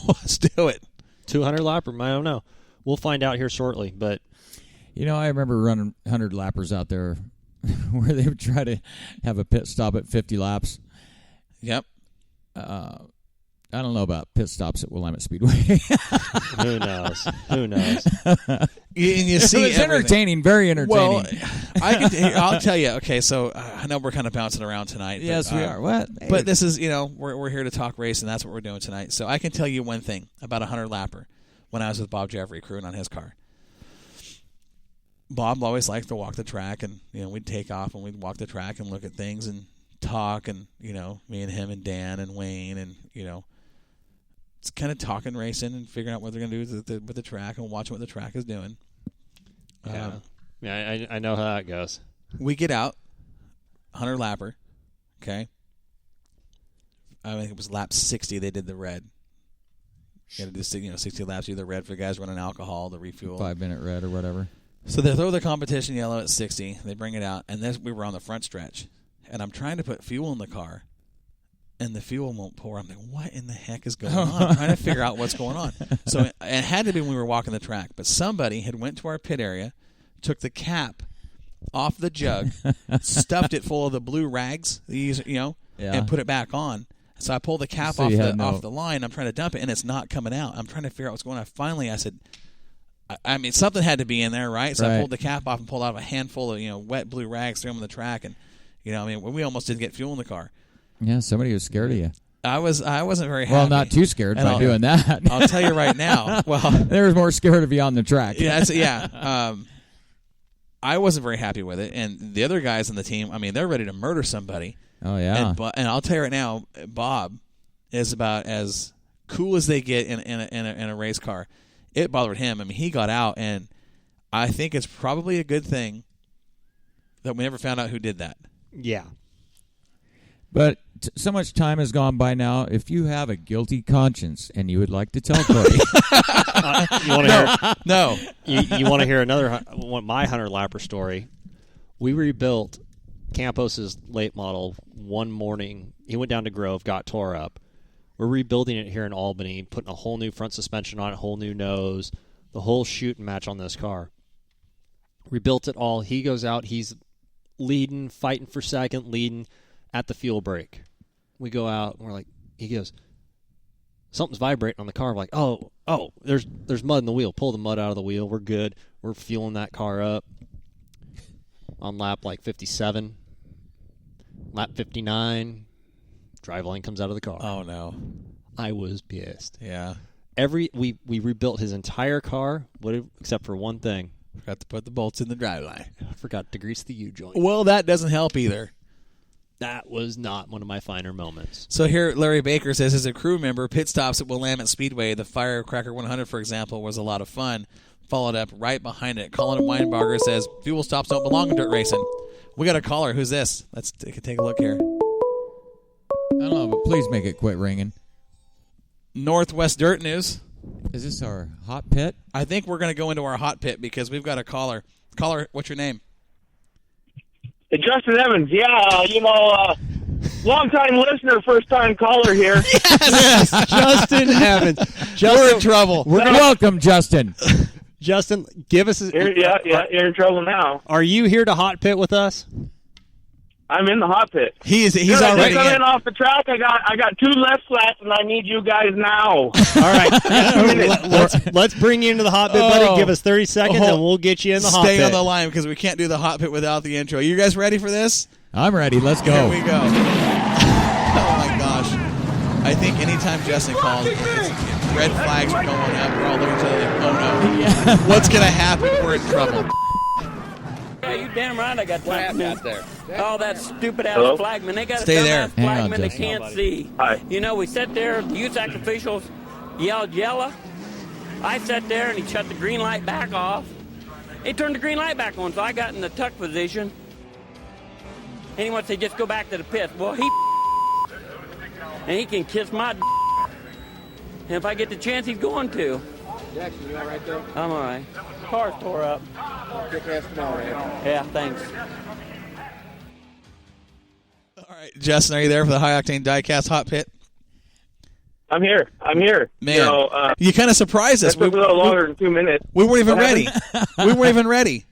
Let's do it. 200 lapper? I don't know. We'll find out here shortly. But I remember running 100 lappers out there where they would try to have a pit stop at 50 laps. Yep. I don't know about pit stops at Willamette Speedway. Who knows? Who knows? You see, it's entertaining, very entertaining. Well, I'll tell you. Okay, so I know we're kind of bouncing around tonight. Yes, we are. What? But this is, we're here to talk race, and that's what we're doing tonight. So I can tell you one thing about a 100 lapper when I was with Bob Jeffrey crewing on his car. Bob always liked to walk the track, and we'd take off and we'd walk the track and look at things and talk, and me and him and Dan and Wayne and it's kind of talking racing and figuring out what they're going to do with the track and watching what the track is doing. Yeah, I know how that goes. We get out, 100 lapper, okay? I think it was lap 60 they did the red. You got to do 60 laps, do the red for the guys running alcohol, the refuel. 5-minute red or whatever. So they throw the competition yellow at 60. They bring it out, and then we were on the front stretch. And I'm trying to put fuel in the car, and the fuel won't pour. I'm like, what in the heck is going on? I'm trying to figure out what's going on. So it had to be when we were walking the track. But somebody had went to our pit area, took the cap off the jug, stuffed it full of the blue rags, and put it back on. So I pulled the cap off the line. I'm trying to dump it, and it's not coming out. I'm trying to figure out what's going on. Finally, I said, something had to be in there, right? So I pulled the cap off and pulled out a handful of wet blue rags, threw them on the track, and we almost didn't get fuel in the car. Yeah, somebody was scared of you. I wasn't very happy. Well, not too scared by doing that. I'll tell you right now. Well, they were more scared of you on the track. Yeah. I wasn't very happy with it, and the other guys on the team, they're ready to murder somebody. Oh yeah. And I'll tell you right now, Bob is about as cool as they get in a race car. It bothered him. He got out, and I think it's probably a good thing that we never found out who did that. Yeah. But so much time has gone by now. If you have a guilty conscience and you would like to tell Cody, you want to hear? No. You want to hear my 100 lapper story? We rebuilt Campos's late model one morning. He went down to Grove, got tore up. We're rebuilding it here in Albany, putting a whole new front suspension on it, whole new nose, the whole shoot and match on this car. Rebuilt it all. He goes out. He's leading, fighting for second, leading at the fuel break. We go out, and we're like, he goes, something's vibrating on the car. We're like, oh, there's mud in the wheel. Pull the mud out of the wheel. We're good. We're fueling that car up. On lap 57, lap 59, driveline comes out of the car. Oh no! I was pissed. Yeah. We rebuilt his entire car, except for one thing. Forgot to put the bolts in the driveline. I forgot to grease the U-joint. Well, that doesn't help either. That was not one of my finer moments. So here, Larry Baker says, as a crew member, pit stops at Willamette Speedway, the Firecracker 100, for example, was a lot of fun. Followed up right behind it. Colin Weinbarger says, fuel stops don't belong in dirt racing. We got a caller. Who's this? Let's take a look here. I don't know, but please make it quit ringing. Northwest Dirt News. Is this our hot pit? I think we're going to go into our hot pit because we've got a caller. Caller, what's your name? Justin Evans. Yeah, long-time listener, first-time caller here. Yes, Justin Evans. We're in trouble. Welcome, Justin. Justin, give us... You're in trouble now. Are you here to hot pit with us? I'm in the hot pit. He's already in off the track. I got 2 left flats, and I need you guys now. All right. let's bring you into the hot pit, buddy. Give us 30 seconds, and we'll get you in the hot pit. Stay on the line because we can't do the hot pit without the intro. You guys ready for this? I'm ready. Let's go. Here we go. Oh, my gosh. I think anytime Justin calls, red flags are going up. We're all looking at each other like, oh, no. Yeah. What's going to happen? We're in trouble. Yeah, you damn right I got time out there. Oh, that stupid-ass flagman. They got a dumbass flagman they can't see. Hi. We sat there, the USAC officials yelled yellow. I sat there, and he shut the green light back off. He turned the green light back on, so I got in the tuck position. And he wants to just go back to the pit. Well, and he can kiss my and if I get the chance, he's going to. Jackson, you all right there? I'm all right. Car's tore up. Kick ass tomorrow, man. Yeah, thanks. All right, Justin, are you there for the High Octane Diecast Hot Pit? I'm here. Man, you kind of surprised us. That took a little longer than 2 minutes. We weren't even ready. We weren't even ready.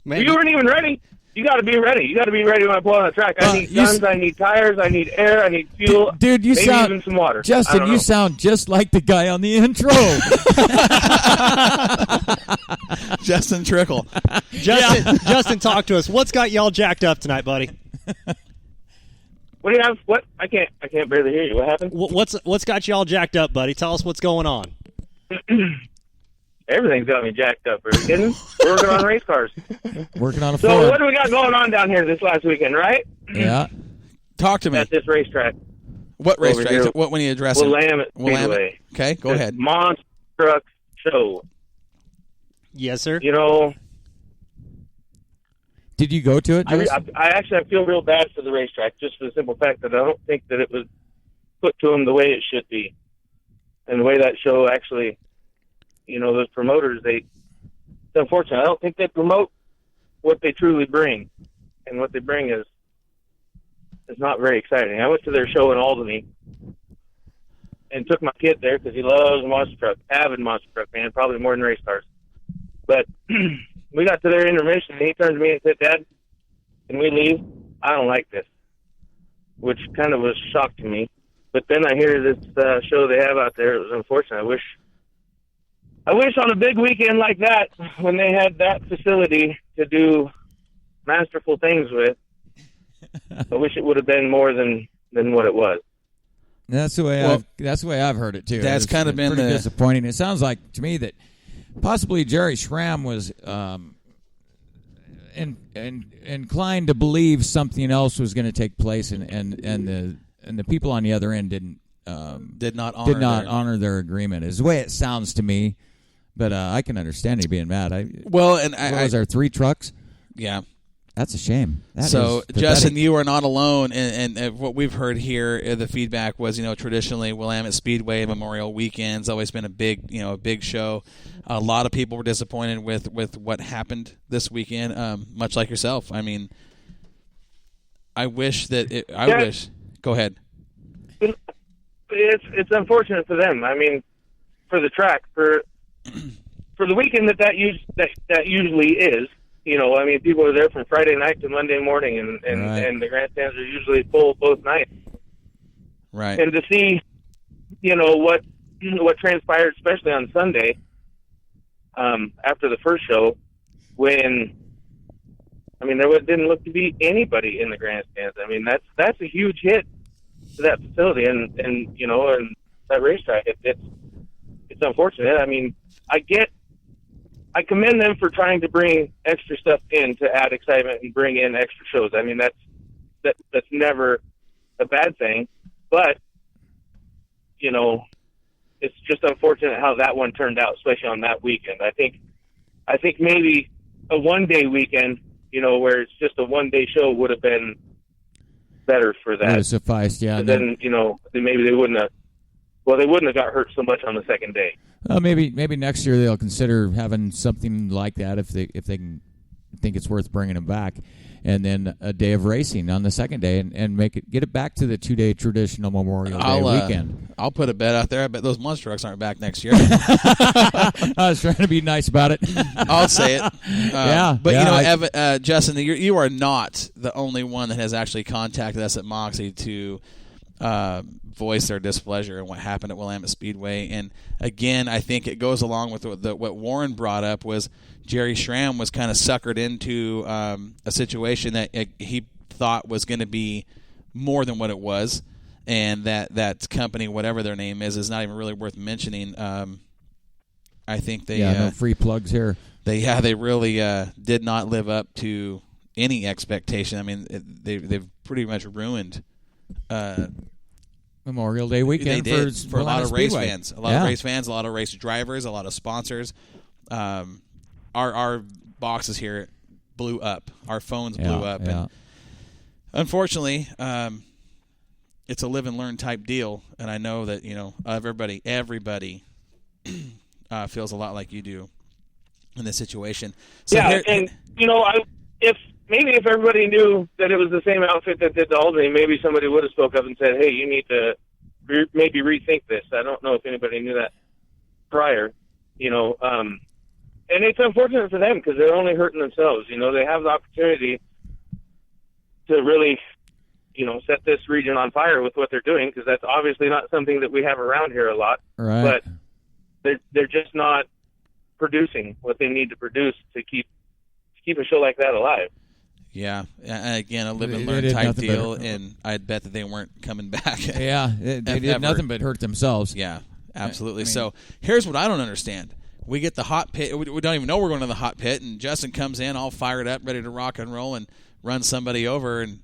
Man, You weren't even ready. You got to be ready. You got to be ready when I pull on the track. I need guns. I need tires. I need air. I need fuel. Dude, you maybe sound even some water. Justin. You sound just like the guy on the intro. Justin Trickle. Justin, talk to us. What's got y'all jacked up tonight, buddy? What do you have? What? I can't barely hear you. What happened? What's got y'all jacked up, buddy? Tell us what's going on. Everything's got me jacked up. Are you kidding? We're working on race cars. Working on a So Ford. what do we got going on down here this last weekend, right? Yeah. Talk to me. At this racetrack. What Over racetrack? here. What when you address it? Willamette Speedway. Okay, go This ahead. Monster truck show. Yes, sir. You know, Did you go to it, I Justin? actually feel real bad for the racetrack, just for the simple fact that I don't think that it was put to them the way it should be, and the way that show actually, you know, those promoters, it's unfortunate. I don't think they promote what they truly bring, and what they bring is not very exciting. I went to their show in Albany and took my kid there because he loves monster truck, avid monster truck fan, probably more than race cars. But we got to their intermission, and he turned to me and said, "Dad, can we leave? I don't like this," which kind of was a shock to me. But then I hear this show they have out there. It was unfortunate. I wish on a big weekend like that, when they had that facility to do masterful things with, I wish it would have been more than what it was. That's the way I've heard it too. That's It's kind of been pretty the disappointing. It sounds like to me that possibly Jerry Schramm was inclined to believe something else was going to take place, and the people on the other end did not honor their agreement. Is the way it sounds to me. But I can understand you being mad. Was there 3 trucks? Yeah. That's a shame. So, Justin, you are not alone. And what we've heard here, the feedback was, traditionally Willamette Speedway Memorial Weekend's always been a big show. A lot of people were disappointed with what happened this weekend, much like yourself. I mean, I wish that Go ahead. It's unfortunate for them. I mean, for the track, for the weekend that usually is. I mean, people are there from Friday night to Monday morning, and the grandstands are usually full both nights. Right. And to see, what transpired, especially on Sunday, after the first show, when, I mean, there didn't look to be anybody in the grandstands. I mean, that's a huge hit to that facility, and that racetrack. It's unfortunate. I mean, I commend them for trying to bring extra stuff in to add excitement and bring in extra shows. I mean, that's never a bad thing, but it's just unfortunate how that one turned out, especially on that weekend. I think maybe a one-day weekend, where it's just a one-day show would have been better for that. Would have sufficed, yeah. And then maybe they wouldn't have. Well, they wouldn't have got hurt so much on the second day. Maybe next year they'll consider having something like that if they can think it's worth bringing them back, and then a day of racing on the second day and get it back to the 2-day traditional Memorial Day weekend. I'll put a bet out there. I bet those monster trucks aren't back next year. I was trying to be nice about it. I'll say it. But Evan, Justin, you are not the only one that has actually contacted us at Moxie to voice their displeasure in what happened at Willamette Speedway. And again, I think it goes along with what Warren brought up, was Jerry Schramm was kind of suckered into a situation that he thought was going to be more than what it was, and that company, whatever their name is not even really worth mentioning. I think they no free plugs here. They really did not live up to any expectation. I mean, they've pretty much ruined Memorial Day weekend for a lot of race Speedway. fans, a lot of race drivers, a lot of sponsors. Our boxes here blew up. Our phones blew up, and unfortunately, it's a live and learn type deal. And I know that everybody feels a lot like you do in this situation. So if everybody knew that it was the same outfit that did the Albany, maybe somebody would have spoke up and said, "Hey, you need to maybe rethink this. I don't know if anybody knew that prior, and it's unfortunate for them because they're only hurting themselves. They have the opportunity to really, set this region on fire with what they're doing, because that's obviously not something that we have around here a lot. Right. But they're just not producing what they need to produce to keep a show like that alive. Yeah. Again, a live and learn type deal, and I'd bet that they weren't coming back. Yeah, they did nothing but hurt themselves. Yeah, absolutely. So here's what I don't understand. We get the hot pit. We don't even know we're going to the hot pit, and Justin comes in all fired up, ready to rock and roll, and run somebody over, and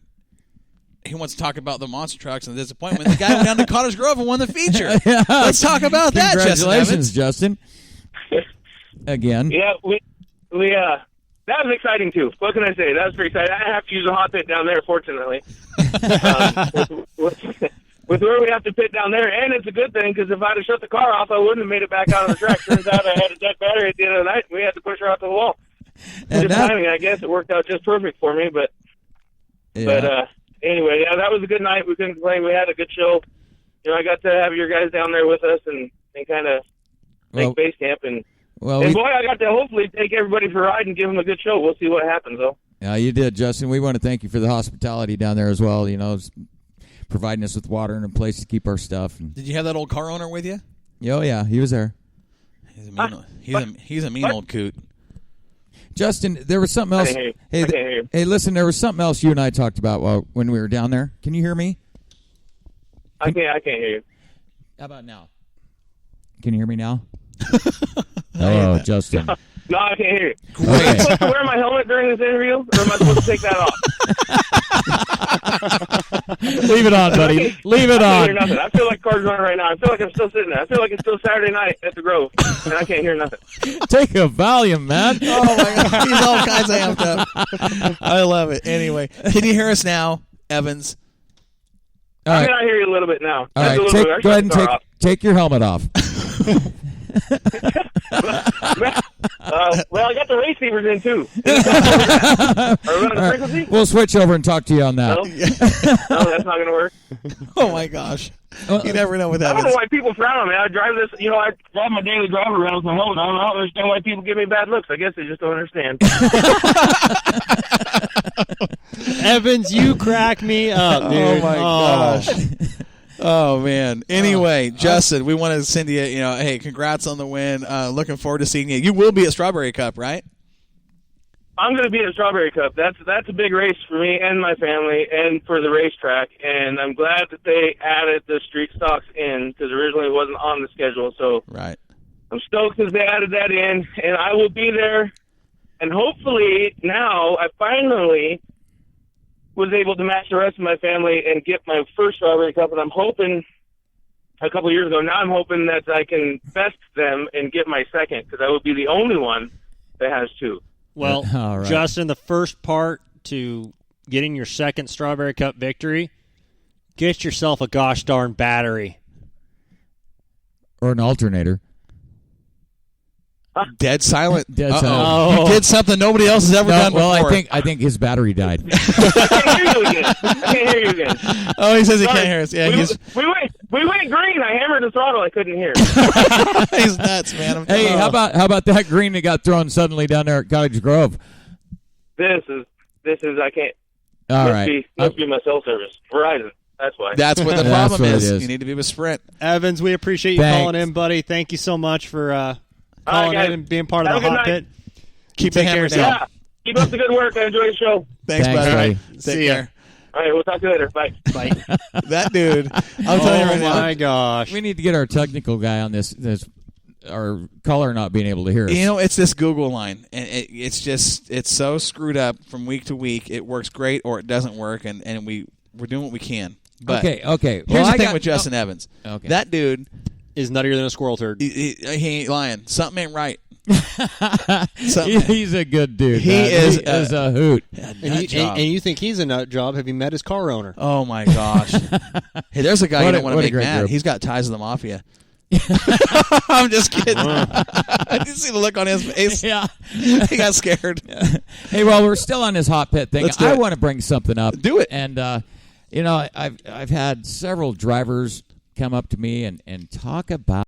he wants to talk about the monster trucks and the disappointment. The guy went down to Cottage Grove and won the feature. Yeah. Let's talk about that, Congratulations, Justin. Again. Yeah, we that was exciting too. What can I say? That was pretty exciting. I didn't have to use a hot pit down there, fortunately. With where we have to pit down there, and it's a good thing because if I'd have shut the car off, I wouldn't have made it back out of the track. Turns out I had a dead battery at the end of the night, and we had to push her out to the wall. And just timing, I guess it worked out just perfect for me. But anyway, yeah, that was a good night. We couldn't complain. We had a good show. I got to have your guys down there with us and kind of make base camp and. Boy, I got to hopefully take everybody for a ride and give them a good show. We'll see what happens, though. Yeah, you did, Justin. We want to thank you for the hospitality down there as well. Providing us with water and a place to keep our stuff. Did you have that old car owner with you? Oh, yeah, he was there. He's a mean old coot. Justin, there was something else. Hey, listen, there was something else you and I talked about when we were down there. Can you hear me? I can't hear you. How about now? Can you hear me now? Oh, Justin. No, I can't hear you. Okay. Am I supposed to wear my helmet during this interview, or am I supposed to take that off? Leave it on, buddy. Leave it I on. can't hear nothing. I feel like cars running right now. I feel like I'm still sitting there. I feel like it's still Saturday night at the Grove, and I can't hear nothing. Take a Valium, man. Oh, my God. He's all kinds of amped up. I love it. Anyway, can you hear us now, Evans? All right. I hear you a little bit now. All right, go ahead and take your helmet off. Well, I got the race fevers in, too. Are we on the frequency? We'll switch over and talk to you on that. No, that's not going to work. Oh, my gosh. You never know what that is. I don't know why people frown on me. I drive this, I drive my daily drive around with my helmet on. I don't understand why people give me bad looks. I guess they just don't understand. Evans, you crack me up, dude. Oh, my gosh. Oh, man. Anyway, Justin, we want to send you, hey, congrats on the win. Looking forward to seeing you. You will be at Strawberry Cup, right? I'm going to be at Strawberry Cup. That's a big race for me and my family and for the racetrack. And I'm glad that they added the street stocks in because originally it wasn't on the schedule. So right. I'm stoked because they added that in. And I will be there. And hopefully now I finally was able to match the rest of my family and get my first Strawberry Cup, and I'm hoping a couple of years ago, now I'm hoping that I can best them and get my second, because I would be the only one that has two. Well, right. Justin, the first part to getting your second Strawberry Cup victory, get yourself a gosh darn battery. Or an alternator. Dead silent. Dead silent. Oh. He did something nobody else has ever done before. Well, I think his battery died. I can't hear you again. Oh, he says he can't hear us. Yeah, we went green. I hammered the throttle. I couldn't hear. He's nuts, man. Hey, how about that green that got thrown suddenly down there at Cottage Grove? This is I can't. All right. Must be my cell service. Verizon. That's why. That's what the problem is. You need to be with Sprint. Evans, we appreciate you calling in, buddy. Thank you so much for calling in and being part of the hot pit. Keep the hammer down. Yeah. Keep up the good work. I enjoy the show. Thanks buddy. All right. See ya. All right, we'll talk to you later. Bye. Bye. That dude. I'm telling you right now. Oh, my gosh. We need to get our technical guy on this our caller not being able to hear us. It's this Google line, and it's so screwed up from week to week. It works great or it doesn't work, and we're doing what we can. But okay. Here's the thing with Justin Evans. Okay. That dude is nuttier than a squirrel turd. He ain't lying. Something ain't right. He's a good dude. He is a hoot. And you think he's a nut job? Have you met his car owner? Oh my gosh! Hey, there's a guy you don't want to make mad. Group. He's got ties to the mafia. I'm just kidding. Did you see the look on his face? Yeah, he got scared. Hey, well, we're still on this hot pit thing. Let's do it. I want to bring something up. Do it. And I've had several drivers come up to me and talk about